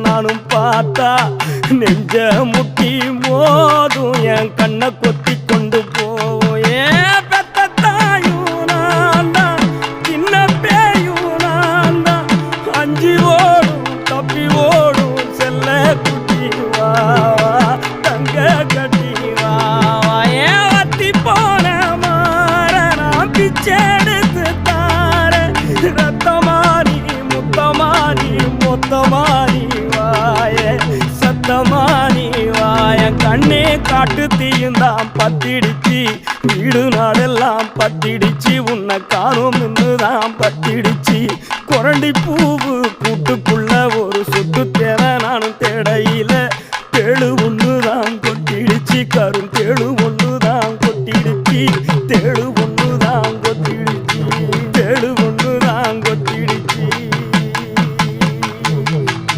நானும் பார்த்தா நெஞ்ச முட்டி மோதும் என் கண்ணை கொத்தி கொண்டு போவோம். பெத்த தாயும் நான் தான், சின்ன பேயும் நான் தான், அஞ்சி ஓடும் தப்பி ஓடும் செல்ல குட்டி வா தங்க கட்டி வா. ஏன் வத்தி போன மாற நான் பிச்செடுத்து தார ரத்தமானி முத்தமானி மொத்தமானி வாய சத்தமானி வாய கண்ணே காட்டு தீயுந்தான் பத்திடுச்சு வீடு நாடெல்லாம் பத்திடுச்சு உன்னை காணும் தான் பத்திடுச்சு குரண்டி பூவு கூட்டுக்குள்ள ஒரு சொத்து தேவை